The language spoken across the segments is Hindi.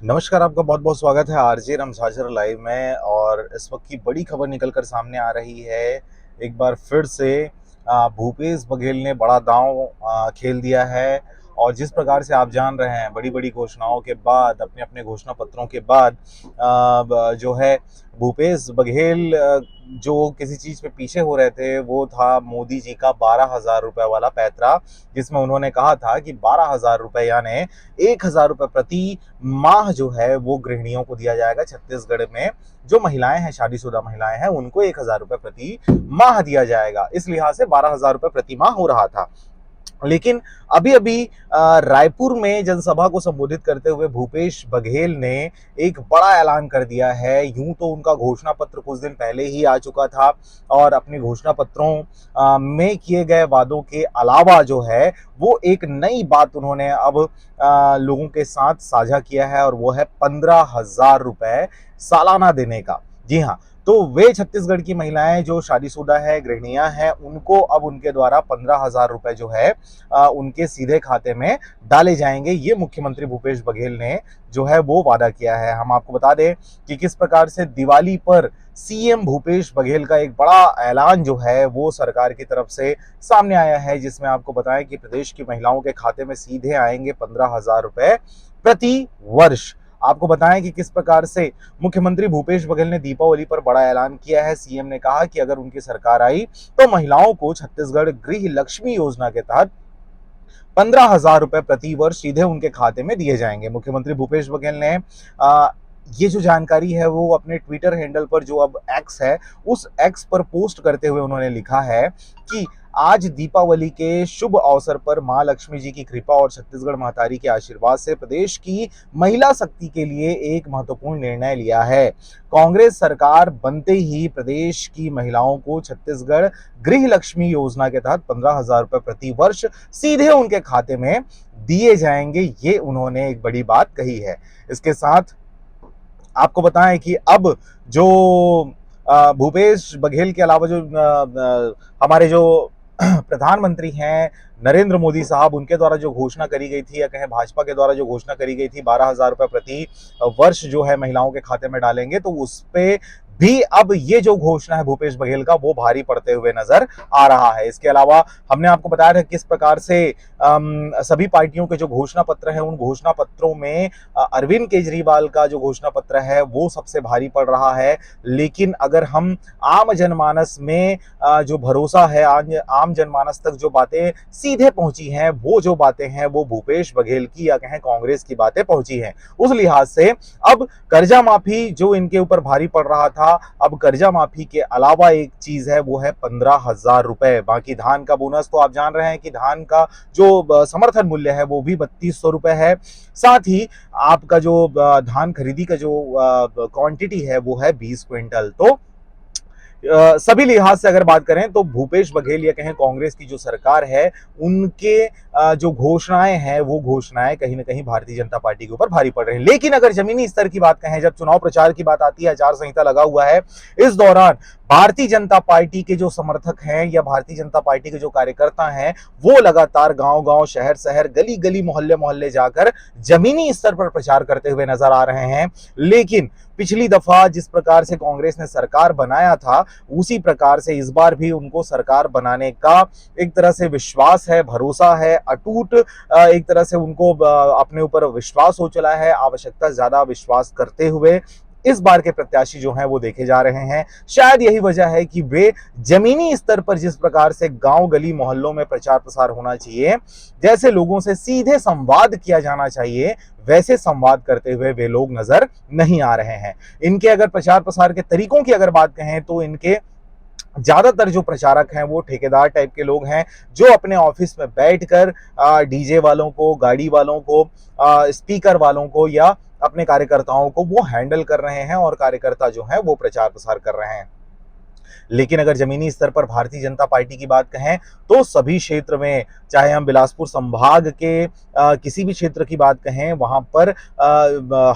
नमस्कार, आपका बहुत-बहुत स्वागत है आरजे रमझाझर लाइव में। और इस वक्त की बड़ी खबर निकल कर सामने आ रही है। एक बार फिर से भूपेश बघेल ने बड़ा दांव खेल दिया है। और जिस प्रकार से आप जान रहे हैं, बड़ी-बड़ी घोषणाओं के बाद, अपने-अपने घोषणा पत्रों के बाद जो है भूपेश बघेल जो किसी चीज़ पे पीछे हो रहे थे, वो था मोदी जी का 12,000 रुपए वाला पैंतरा, जिसमें उन्होंने कहा था कि 12,000 रुपए यानी 1,000 रुपए प्रति माह जो है वो गृहिणियों को दिया जाएगा। छत्तीसगढ़ में जो महिलाएं हैं, शादीशुदा महिलाएं हैं, उनको 1,000 रुपए प्रति माह दिया जाएगा। इस लिहाज से 12,000 रुपए प्रति माह हो रहा था। लेकिन अभी अभी रायपुर में जनसभा को संबोधित करते हुए भूपेश बघेल ने एक बड़ा ऐलान कर दिया है। यूं तो उनका घोषणा पत्र कुछ दिन पहले ही आ चुका था, और अपने घोषणा पत्रों में किए गए वादों के अलावा जो है वो एक नई बात उन्होंने अब लोगों के साथ साझा किया है, और वो है 15,000 रुपए सालाना देने का। जी हाँ, तो वे छत्तीसगढ़ की महिलाएं जो शादीशुदा है, गृहिणियां हैं, उनको अब उनके द्वारा 15,000 रुपए जो है उनके सीधे खाते में डाले जाएंगे। ये मुख्यमंत्री भूपेश बघेल ने जो है वो वादा किया है। हम आपको बता दें कि किस प्रकार से दिवाली पर सीएम भूपेश बघेल का एक बड़ा ऐलान जो है वो सरकार की तरफ से सामने आया है, जिसमें आपको बताएं कि प्रदेश की महिलाओं के खाते में सीधे आएंगे 15,000 रुपए प्रति वर्ष। आपको बताएं कि किस प्रकार से मुख्यमंत्री भूपेश बघेल ने दीपावली पर बड़ा ऐलान किया है। सीएम ने कहा कि अगर उनकी सरकार आई तो महिलाओं को छत्तीसगढ़ गृह लक्ष्मी योजना के तहत 15,000 रुपए प्रति वर्ष सीधे उनके खाते में दिए जाएंगे। मुख्यमंत्री भूपेश बघेल ने ये जो जानकारी है वो अपने ट्विटर हैंडल पर, जो अब एक्स है, उस एक्स पर पोस्ट करते हुए उन्होंने लिखा है कि आज दीपावली के शुभ अवसर पर मां लक्ष्मी जी की कृपा और छत्तीसगढ़ महतारी के आशीर्वाद से प्रदेश की महिला शक्ति के लिए एक महत्वपूर्ण निर्णय लिया है। कांग्रेस सरकार बनते ही प्रदेश की महिलाओं को छत्तीसगढ़ गृह लक्ष्मी योजना के तहत 15,000 रुपए प्रति वर्ष सीधे उनके खाते में दिए जाएंगे। ये उन्होंने एक बड़ी बात कही है। इसके साथ आपको बताएं कि अब जो भूपेश बघेल के अलावा जो हमारे जो प्रधानमंत्री हैं नरेंद्र मोदी साहब, उनके द्वारा जो घोषणा करी गई थी, या कहें भाजपा के द्वारा जो घोषणा करी गई थी 12,000 रुपए प्रति वर्ष जो है महिलाओं के खाते में डालेंगे, तो उस पे भी अब ये जो घोषणा है भूपेश बघेल का वो भारी पड़ते हुए नजर आ रहा है। इसके अलावा हमने आपको बताया था किस प्रकार से सभी पार्टियों के जो घोषणा पत्र है, उन घोषणा पत्रों में अरविंद केजरीवाल का जो घोषणा पत्र है वो सबसे भारी पड़ रहा है। लेकिन अगर हम आम जनमानस में जो भरोसा है, आम जनमानस तक जो बातें सीधे पहुंची हैं, वो जो बातें हैं वो भूपेश बघेल की, या कहें कांग्रेस की बातें पहुंची हैं। उस लिहाज से अब कर्जा माफी जो इनके ऊपर भारी पड़ रहा था, अब कर्जा माफी के अलावा एक चीज है, वो है 15,000 रुपए। बाकी धान का बोनस तो आप जान रहे हैं कि धान का जो समर्थन मूल्य है वो भी 3,200 रुपए है। साथ ही आपका जो धान खरीदी का जो क्वांटिटी है वो है 20 क्विंटल। तो सभी लिहाज से अगर बात करें तो भूपेश बघेल, या कहें कांग्रेस की जो सरकार है, उनके जो घोषणाएं हैं वो घोषणाएं कहीं ना कहीं भारतीय जनता पार्टी के ऊपर भारी पड़ रही है। लेकिन अगर जमीनी स्तर की बात कहें, जब चुनाव प्रचार की बात आती है, आचार संहिता लगा हुआ है, इस दौरान भारतीय जनता पार्टी के जो समर्थक हैं या भारतीय जनता पार्टी के जो कार्यकर्ता हैं, वो लगातार गांव गांव, शहर शहर, गली गली, मोहल्ले मोहल्ले जाकर जमीनी स्तर पर प्रचार करते हुए नजर आ रहे हैं। लेकिन पिछली दफा जिस प्रकार से कांग्रेस ने सरकार बनाया था, उसी प्रकार से इस बार भी उनको सरकार बनाने का एक तरह से विश्वास है, भरोसा है, अटूट एक तरह से उनको अपने ऊपर विश्वास हो चला है। आवश्यकता ज्यादा विश्वास करते हुए इस बार के प्रत्याशी जो हैं वो देखे जा रहे हैं। शायद यही वजह है कि वे जमीनी स्तर पर जिस प्रकार से गांव गली मोहल्लों में प्रचार प्रसार होना चाहिए, जैसे लोगों से सीधे संवाद किया जाना चाहिए, वैसे संवाद करते हुए वे लोग नजर नहीं आ रहे हैं। इनके अगर प्रचार प्रसार के तरीकों की अगर बात कहें तो इनके ज्यादातर जो प्रचारक हैं वो ठेकेदार टाइप के लोग हैं, जो अपने ऑफिस में बैठकर डीजे वालों को, गाड़ी वालों को, स्पीकर वालों को, या अपने कार्यकर्ताओं को वो हैंडल कर रहे हैं, और कार्यकर्ता जो हैं वो प्रचार प्रसार कर रहे हैं। लेकिन अगर जमीनी स्तर पर भारतीय जनता पार्टी की बात कहें तो सभी क्षेत्र में, चाहे हम बिलासपुर संभाग के किसी भी क्षेत्र की बात कहें, वहां पर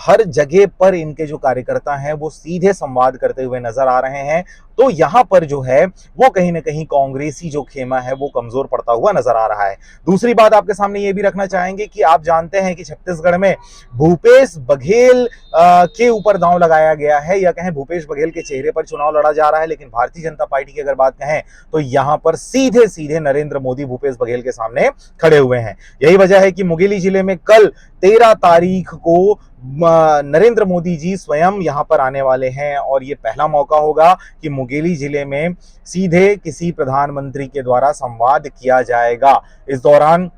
हर जगह पर इनके जो कार्यकर्ता हैं वो सीधे संवाद करते हुए नजर आ रहे हैं। तो यहां पर जो है वो कहीं ना कहीं कांग्रेसी जो खेमा है वो कमजोर पड़ता हुआ नजर आ रहा है। दूसरी बात आपके सामने ये भी रखना चाहेंगे कि आप जानते हैं कि छत्तीसगढ़ में भूपेश बघेल के ऊपर दांव लगाया गया है, या कहें भूपेश बघेल के चेहरे पर चुनाव लड़ा जा रहा है। लेकिन भारतीय जनता पार्टी की अगर बात कहें तो यहां पर सीधे सीधे नरेंद्र मोदी भूपेश बघेल के सामने खड़े हुए हैं। यही वजह है कि मुंगेली जिले में कल 13 तारीख को नरेंद्र मोदी जी स्वयं यहां पर आने वाले हैं, और ये पहला मौका होगा कि मुंगेली जिले में सीधे किसी प्रधानमंत्री के द्वारा संवाद किया जाएगा। इस दौरान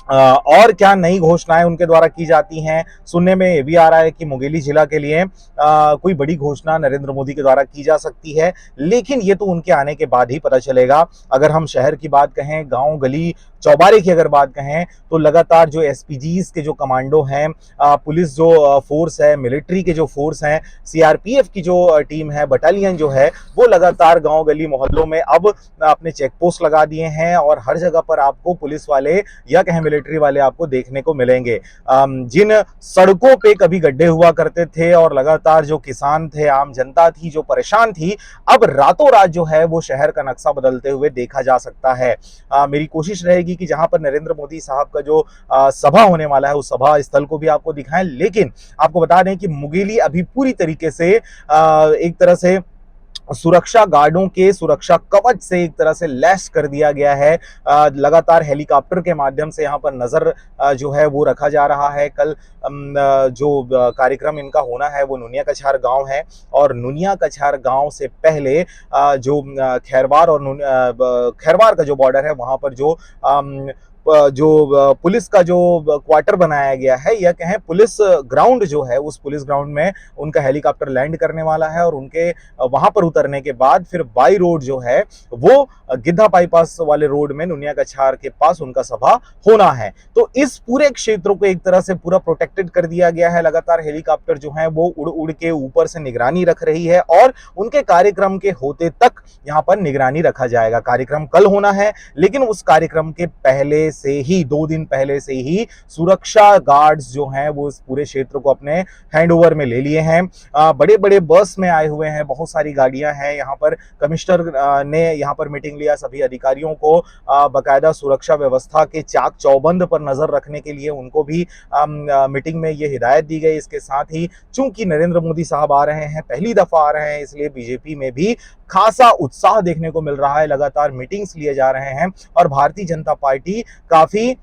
और क्या नई घोषणाएं उनके द्वारा की जाती हैं, सुनने में ये भी आ रहा है कि मुंगेली जिला के लिए कोई बड़ी घोषणा नरेंद्र मोदी के द्वारा की जा सकती है, लेकिन ये तो उनके आने के बाद ही पता चलेगा। अगर हम शहर की बात कहें, गांव गली चौबारे की अगर बात कहें, तो लगातार जो एसपीजीज के जो कमांडो हैं, पुलिस जो फोर्स है, मिलिट्री के जो फोर्स हैं, सीआरपीएफ की जो टीम है, बटालियन जो है, वो लगातार गांव गली मोहल्लों में अब अपने चेक पोस्ट लगा दिए हैं, और हर जगह पर आपको पुलिस वाले या कहें मिलिट्री वाले आपको देखने को मिलेंगे। जिन सड़कों पे कभी गड्ढे हुआ करते थे और लगातार जो किसान थे, आम जनता थी जो परेशान थी, अब रातों रात जो है वो शहर का नक्शा बदलते हुए देखा जा सकता है। मेरी कोशिश रहेगी कि जहां पर नरेंद्र मोदी साहब का जो सभा होने वाला है उस सभा स्थल को भी आपको दिखाएं। लेकिन आपको बता दें कि मुंगेली अभी पूरी तरीके से एक तरह से सुरक्षा गार्डों के सुरक्षा कवच से एक तरह से लैस कर दिया गया है। लगातार हेलीकॉप्टर के माध्यम से यहाँ पर नजर जो है वो रखा जा रहा है। कल जो कार्यक्रम इनका होना है वो नुनिया कछार गांव है, और नुनिया कछार गांव से पहले जो खैरवार और खैरवार का जो बॉर्डर है वहां पर जो पुलिस का जो क्वार्टर बनाया गया है, या कहें पुलिस ग्राउंड जो है, उस पुलिस ग्राउंड में उनका हेलीकॉप्टर लैंड करने वाला है, और उनके वहां पर उतरने के बाद फिर बाई रोड जो है वो गिद्धा बाईपास वाले रोड में नुनिया कछार के पास उनका सभा होना है। तो इस पूरे क्षेत्र को एक तरह से पूरा प्रोटेक्टेड कर दिया गया है। लगातार हेलीकॉप्टर जो है वो उड़ उड़ के ऊपर से निगरानी रख रही है, और उनके कार्यक्रम के होते तक यहाँ पर निगरानी रखा जाएगा। कार्यक्रम कल होना है, लेकिन उस कार्यक्रम के पहले से ही 2 दिन पहले से ही सुरक्षा गार्ड्स जो हैं वो इस पूरे क्षेत्र को अपने हैंडओवर में ले लिए हैं। बड़े बड़े बस में आए हुए हैं, बहुत सारी गाड़ियां हैं। यहाँ पर कमिश्नर ने यहाँ पर मीटिंग लिया, सभी अधिकारियों को बाकायदा सुरक्षा व्यवस्था के चाक चौबंद पर नजर रखने के लिए उनको भी मीटिंग में ये हिदायत दी गई। इसके साथ ही चूंकि नरेंद्र मोदी साहब आ रहे हैं, पहली दफा आ रहे हैं, इसलिए बीजेपी में भी खासा उत्साह देखने को मिल रहा है। लगातार मीटिंग्स लिए जा रहे हैं, और भारतीय जनता पार्टी काफी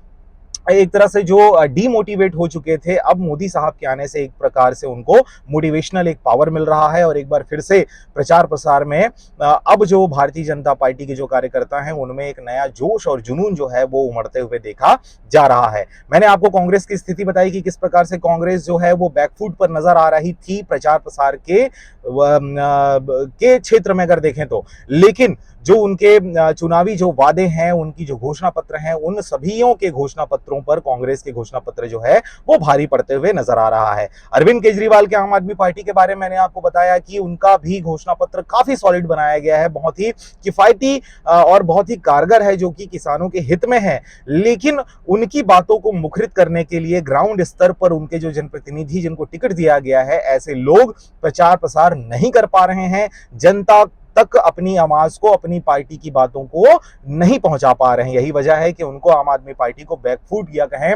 एक तरह से जो डीमोटिवेट हो चुके थे, अब मोदी साहब के आने से एक प्रकार से उनको मोटिवेशनल एक पावर मिल रहा है, और एक बार फिर से प्रचार प्रसार में अब जो भारतीय जनता पार्टी के जो कार्यकर्ता हैं उनमें एक नया जोश और जुनून जो है वो उमड़ते हुए देखा जा रहा है। मैंने आपको कांग्रेस की स्थिति बताई कि किस प्रकार से कांग्रेस जो है वो बैकफुट पर नजर आ रही थी प्रचार प्रसार के क्षेत्र में अगर देखें तो, लेकिन जो उनके चुनावी जो वादे हैं, उनकी जो घोषणा पत्र हैं, उन सभीयों के घोषणा पत्रों पर कांग्रेस के घोषणा पत्र जो है वो भारी पड़ते हुए नजर आ रहा है। अरविंद केजरीवाल के आम आदमी पार्टी के बारे में मैंने आपको बताया कि उनका भी घोषणा पत्र काफी सॉलिड बनाया गया है, बहुत ही किफायती और बहुत ही कारगर है, जो कि किसानों के हित में है। लेकिन उनकी बातों को मुखरित करने के लिए ग्राउंड स्तर पर उनके जो जनप्रतिनिधि जिनको टिकट दिया गया है, ऐसे लोग प्रचार प्रसार नहीं कर पा रहे हैं, जनता तक अपनी आवाज को, अपनी पार्टी की बातों को नहीं पहुंचा पा रहे हैं। यही वजह है कि उनको, आम आदमी पार्टी को बैकफुट या कहें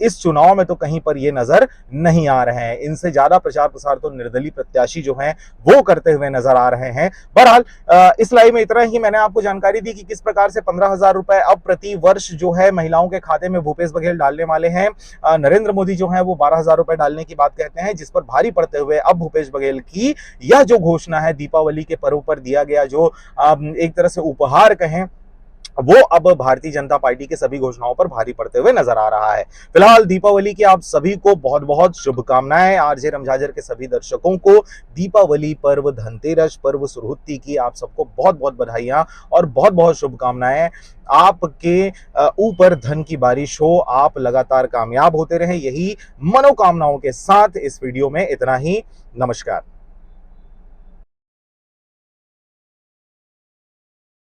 इस चुनाव में तो कहीं पर ये नजर नहीं आ रहे हैं। इनसे ज्यादा प्रचार प्रसार तो निर्दलीय प्रत्याशी जो हैं वो करते हुए नजर आ रहे हैं। बहरहाल इस लाइव में इतना ही। मैंने आपको जानकारी दी कि किस प्रकार से 15,000 रुपए अब प्रति वर्ष जो है महिलाओं के खाते में भूपेश बघेल डालने वाले हैं। नरेंद्र मोदी जो है वो 12,000 रुपए डालने की बात कहते हैं, जिस पर भारी पड़ते हुए अब भूपेश बघेल की यह जो घोषणा है दीपावली के पर्व पर दिया गया जो एक तरह से उपहार कहें, वो अब भारतीय जनता पार्टी के सभी घोषणाओं पर भारी पड़ते हुए नजर आ रहा है। फिलहाल दीपावली की आप सभी को बहुत बहुत शुभकामनाएं। आरजे रमझाझर के सभी दर्शकों को दीपावली पर्व, धनतेरस पर्व, सुरहुत्ती की आप सबको बहुत बहुत बधाइयां और बहुत बहुत शुभकामनाएं। आपके ऊपर धन की बारिश हो, आप लगातार कामयाब होते रहें, यही मनोकामनाओं के साथ इस वीडियो में इतना ही। नमस्कार।